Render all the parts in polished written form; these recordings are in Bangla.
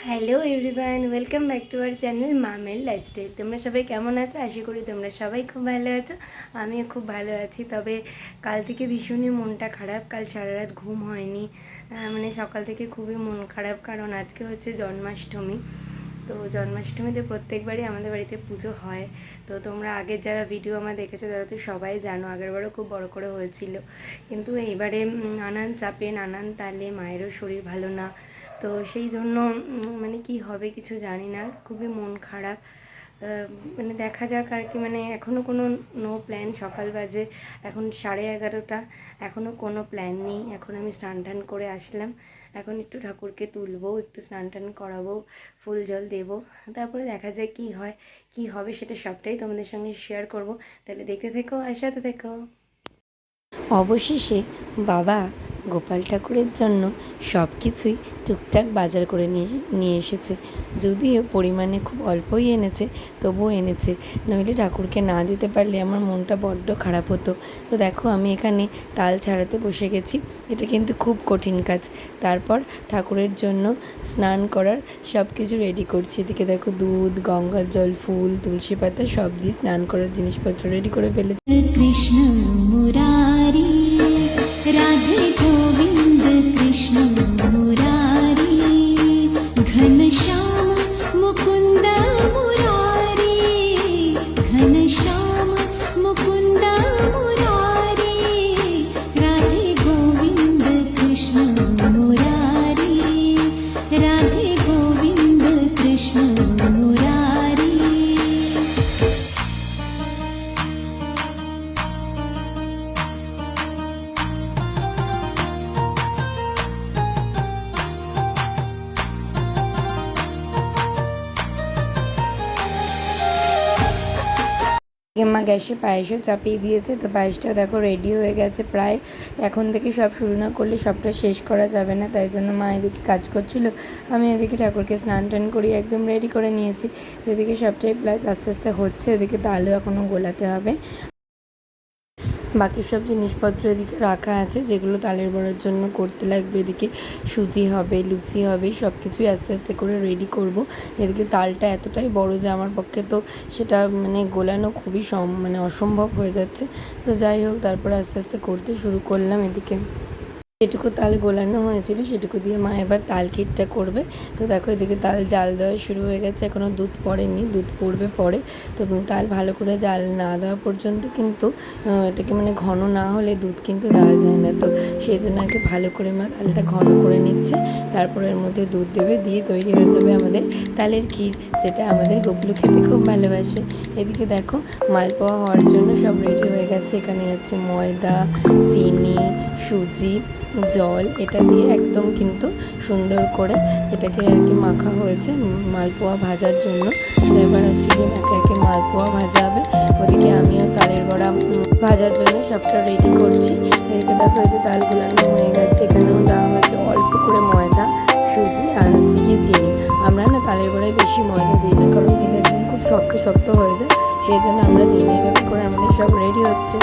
Hello everyone, welcome back to our channel মামের লাইফস্টাইল। তোমরা সবাই কেমন আছো? আশা করি তোমরা সবাই খুব ভালো আছো। আমিও খুব ভালো আছি। তবে কাল থেকে ভীষণই মনটা খারাপ। কাল সারা রাত ঘুম হয়নি, মানে সকাল থেকে খুবই মন খারাপ, কারণ আজকে হচ্ছে জন্মাষ্টমী। তো জন্মাষ্টমীতে প্রত্যেকবারই আমাদের বাড়িতে পুজো হয়। তো তোমরা আগের যারা ভিডিও আমার দেখেছো তারা তো সবাই জানো, আগেরবারও খুব বড় করে হয়েছিল। কিন্তু এইবারে নানান চাপে নানান তালে মায়েরও শরীর ভালো না, তো সেই জন্য মানে কি হবে কিছু জানি না, খুবই মন খারাপ। মানে দেখা যাক আর কি, মানে এখনও কোনো নো প্ল্যান। সকাল বাজে এখন 11:30, এখনও কোনো প্ল্যান নেই। এখন আমি স্নান টান করে আসলাম, এখন একটু ঠাকুরকে তুলবো, একটু স্নান টান করাবো, ফুল জল দেবো, তারপরে দেখা যায় কি হয় কি হবে সেটা সবটাই তোমাদের সঙ্গে শেয়ার করব। তাহলে দেখতে থেকো আর সাথে থেকো। অবশেষে বাবা গোপাল ঠাকুরের জন্য সব কিছুই টুকটাক বাজার করে নিয়ে এসেছে। যদিও পরিমাণে খুব অল্পই এনেছে, তবুও এনেছে, নইলে ঠাকুরকে না দিতে পারলে আমার মনটা বড্ড খারাপ হতো। তো দেখো আমি এখানে তাল ছাড়াতে বসে গেছি। এটা কিন্তু খুব কঠিন কাজ। তারপর ঠাকুরের জন্য স্নান করার সব কিছু রেডি করছি। এদিকে দেখো দুধ, গঙ্গার জল, ফুল, তুলসী পাতা সব দিয়ে স্নান করার জিনিসপত্র রেডি করে ফেলেছি। কৃষ্ণ মুরারি রাধে গোবিন্দ, কৃষ্ণ মুরারি ঘনশ্যাম মুকুন্দ মুরারি, ঘনশ্যাম মুকুন্দ মুরারি রাধে গোবিন্দ, কৃষ্ণ মুরারি রাধে গোবিন্দ, কৃষ্ণ মুরারি। মা গ্যাসে পায়েসও চাপিয়ে দিয়েছে। তো পায়েসটা দেখো রেডি হয়ে গেছে প্রায়। এখন থেকে সব শুরু না করলে সবটা শেষ করা যাবে না, তাই জন্য মা এদিকে কাজ করছিল, আমি এদিকে ঠাকুরকে স্নান টান করিয়ে একদম রেডি করে নিয়েছি। এদিকে সবটাই প্লাস আস্তে আস্তে হচ্ছে, ওদিকে তালও এখনও গোলাতে হবে। বাকি সব জিনিসপত্র এদিকে রাখা আছে, যেগুলো তালের বড়ার জন্য করতে লাগবে। এদিকে সুজি হবে, লুচি হবে, সব কিছুই আস্তে আস্তে করে রেডি করব। এদিকে তালটা এতটাই বড় যে আমার পক্ষে তো সেটা মানে গোলানো খুবই মানে অসম্ভব হয়ে যাচ্ছে। তো যাই হোক, তারপরে আস্তে আস্তে করতে শুরু করলাম। এদিকে যেটুকু তাল গোলানো হয়েছিল সেটুকু দিয়ে মা এবার তাল ক্ষীরটা করবে। তো দেখো এদিকে তাল জাল দেওয়া শুরু হয়ে গেছে, এখনও দুধ পড়েনি, দুধ পড়বে পরে। তো তাল ভালো করে জাল না দেওয়া পর্যন্ত কিন্তু এটাকে মানে ঘন না হলে দুধ কিন্তু দেওয়া যায় না। তো সেই জন্য আগে ভালো করে মা তালটা ঘন করে নিচ্ছে, তারপর এর মধ্যে দুধ দেবে, দিয়ে তৈরি হয়ে যাবে আমাদের তালের ক্ষীর, যেটা আমাদের গোপলু খেতে খুব ভালোবাসে। এদিকে দেখো মালপোয়া হওয়ার জন্য সব রেডি হয়ে গেছে। এখানে আছে ময়দা, চিনি, সুজি, জল, এটা দিয়ে একদম কিন্তু সুন্দর করে এটাকে আর কি মাখা হয়েছে মালপোয়া ভাজার জন্য। তো এবার হচ্ছে কি একে একে মালপোয়া ভাজা হবে। ওদিকে আমিও তালের বড়া ভাজার জন্য সবটা রেডি করছি। এদিকে দেখো হয়েছে তাল গুলানো হয়ে গেছে। এখানেও দেওয়া হয়েছে অল্প করে ময়দা, সুজি আর হচ্ছে কি চিনি। আমরা না তালের বড়ায় বেশি ময়দা দিই না, কারণ দিলে একদম খুব শক্ত শক্ত হয়ে যায়, সেই জন্য আমরা দিই না। এইভাবে করে আমাদের সব রেডি হচ্ছে।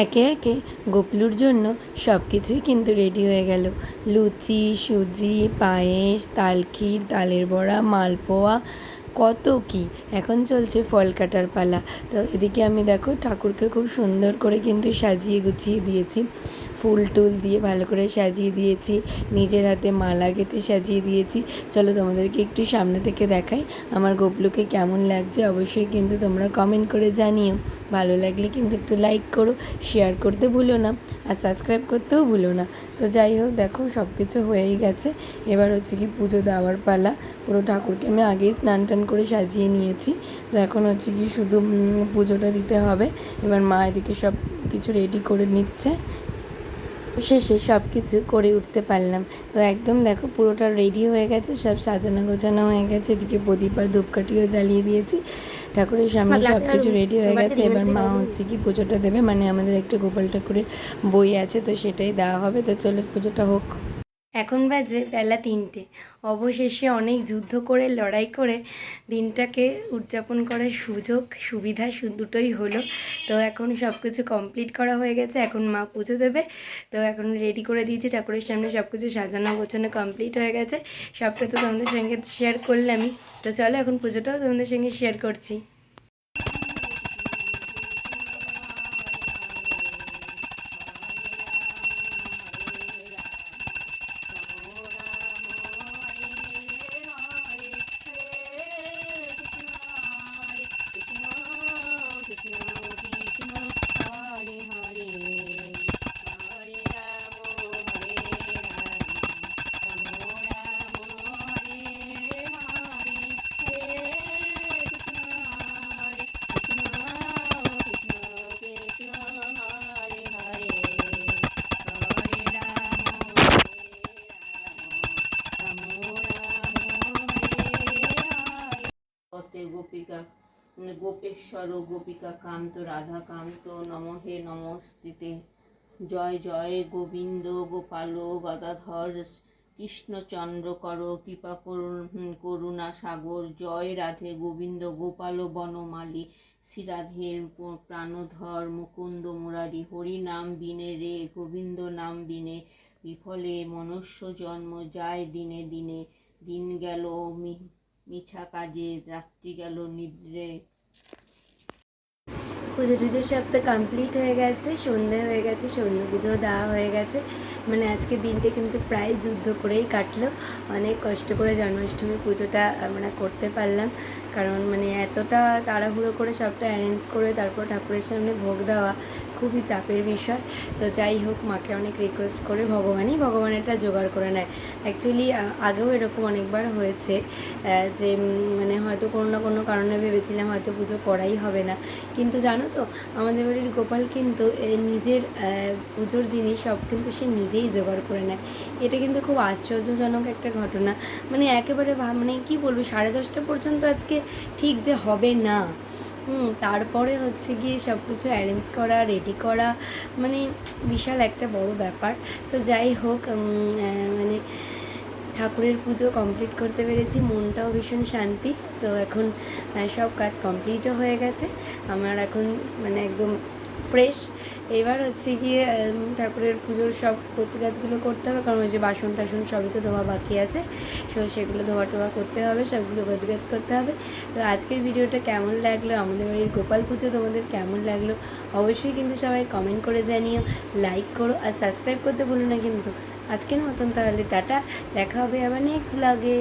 একে একে গোপলুর জন্য সব কিছুই কিন্তু রেডি হয়ে গেল। লুচি, সুজি, পায়েস, তালক্ষীর, তালের বড়া, মালপোয়া, কত কি। এখন চলছে ফল কাটার পালা। তো এদিকে আমি দেখো ঠাকুরকে খুব সুন্দর করে কিন্তু সাজিয়ে গুছিয়ে দিয়েছি, ফুল টুল দিয়ে ভালো করে সাজিয়ে দিয়েছি, নিজের হাতে মালা গেঁথে সাজিয়ে দিয়েছি। চলো তোমাদেরকে একটু সামনে থেকে দেখাই আমার গোপলুকে কেমন লাগছে। অবশ্যই কিন্তু তোমরা কমেন্ট করে জানিও, ভালো লাগলে কিন্তু একটু লাইক করো, শেয়ার করতে ভুলো না, আর সাবস্ক্রাইব করতেও ভুলো না। তো যাই হোক, দেখো সব কিছু হয়েই গেছে। এবার হচ্ছে কি পুজো দেওয়ার পালা। পুরো ঠাকুরকে আমি আগেই স্নান টান করে সাজিয়ে নিয়েছি। তো এখন হচ্ছে কি শুধু পুজোটা দিতে হবে। এবার মা এদিকে সব কিছু রেডি করে নিচ্ছে। শেষে সব কিছু করে উঠতে পারলাম। তো একদম দেখো পুরোটা রেডি হয়ে গেছে, সব সাজানো গোছানো হয়ে গেছে। এদিকে প্রদীপ আর ধূপকাঠিও জ্বালিয়ে দিয়েছি, ঠাকুরের সামনে সব কিছু রেডি হয়ে গেছে। এবার মা হচ্ছে কি পুজোটা দেবে, মানে আমাদের একটা গোপাল ঠাকুরের বই আছে, তো সেটাই দেওয়া হবে। তো চলো পুজোটা হোক। এখন বাজে বেলা 3টে। অবশেষে অনেক যুদ্ধ করে লড়াই করে দিনটাকে উদযাপন করার সুযোগ সুবিধা দুটোই হলো। তো এখন সব কিছু কমপ্লিট করা হয়ে গেছে, এখন মা পুজো দেবে। তো এখন রেডি করে দিয়েছি, ঠাকুরের সামনে সব কিছু সাজানো গোছানো কমপ্লিট হয়ে গেছে। সবটা তো তোমাদের সঙ্গে শেয়ার করলামই। তো চলো এখন পুজোটাও তোমাদের সঙ্গে শেয়ার করছি। গোপিকা গোপেশ্বর গোপিকা কান্ত রাধাকান্ত নমহে নমস্তিতে। জয় জয় গোবিন্দ গোপাল গদাধর কৃষ্ণচন্দ্র কর কৃপা করুণা সাগর। জয় রাধে গোবিন্দ গোপাল বনমালী শ্রীরাধের প্রাণধর মুকুন্দ মুরারি। হরি নাম বিনে রে গোবিন্দ নাম বিনে বিফলে মনুষ্য জন্ম যায় দিনে দিনে। দিন গেল মিছা কাজে রাত্রি গেল নিদ্রে। পুজো টুজো সব তো কমপ্লিট হয়ে গেছে, সন্ধে হয়ে গেছে, সন্ধ্যে পুজো দেওয়া হয়ে গেছে। মানে আজকে দিনটা কিন্তু প্রায় যুদ্ধ করেই কাটলো। অনেক কষ্ট করে জন্মাষ্টমীর পুজোটা আমরা করতে পারলাম, কারণ মানে এতটা তাড়াহুড়ো করে সবটা অ্যারেঞ্জ করে তারপর ঠাকুরের সামনে ভোগ দেওয়া খুবই চাপের বিষয়। তো যাই হোক, মাকে অনেক রিকোয়েস্ট করে ভগবানেরটা জোগাড় করে নেয়। অ্যাকচুয়ালি আগেও এরকম অনেকবার হয়েছে যে মানে হয়তো কোনো না কোনো কারণে ভেবেছিলাম হয়তো পুজো করাই হবে না, কিন্তু জানো তো আমাদের বাড়ির গোপাল কিন্তু নিজের পুজোর জিনিস সব কিন্তু সে নিজেই জোগাড় করে নেয়। এটা কিন্তু খুব আশ্চর্যজনক একটা ঘটনা। মানে একেবারে মানে কি বলবো, 10:30 পর্যন্ত আজকে ঠিক যে হবে না, তারপরে হচ্ছে গিয়ে সব কিছু অ্যারেঞ্জ করা, রেডি করা, মানে বিশাল একটা বড় ব্যাপার। তো যাই হোক, মানে ঠাকুরের পুজো কমপ্লিট করতে পেরেছি, মনটাও ভীষণ শান্তি। তো এখন সব কাজ কমপ্লিটও হয়ে গেছে, আমার এখন মানে একদম ফ্রেশ। এবার হচ্ছে গিয়ে ঠাকুরের পুজোর সব গাছগুলো করতে হবে, কারণ ওই যে বাসন টাসন সবই তো ধোয়া বাকি আছে, সেগুলো ধোয়া টোয়া করতে হবে, সবগুলো গাছ করতে হবে। তো আজকের ভিডিওটা কেমন লাগলো, আমাদের বাড়ির গোপাল পুজো তোমাদের কেমন লাগলো অবশ্যই কিন্তু সবাই কমেন্ট করে জানিও, লাইক করো আর সাবস্ক্রাইব করতে ভুলো না কিন্তু। আজকের মতন তাহলে টাটা, দেখা হবে আবার নেক্সট ব্লগে।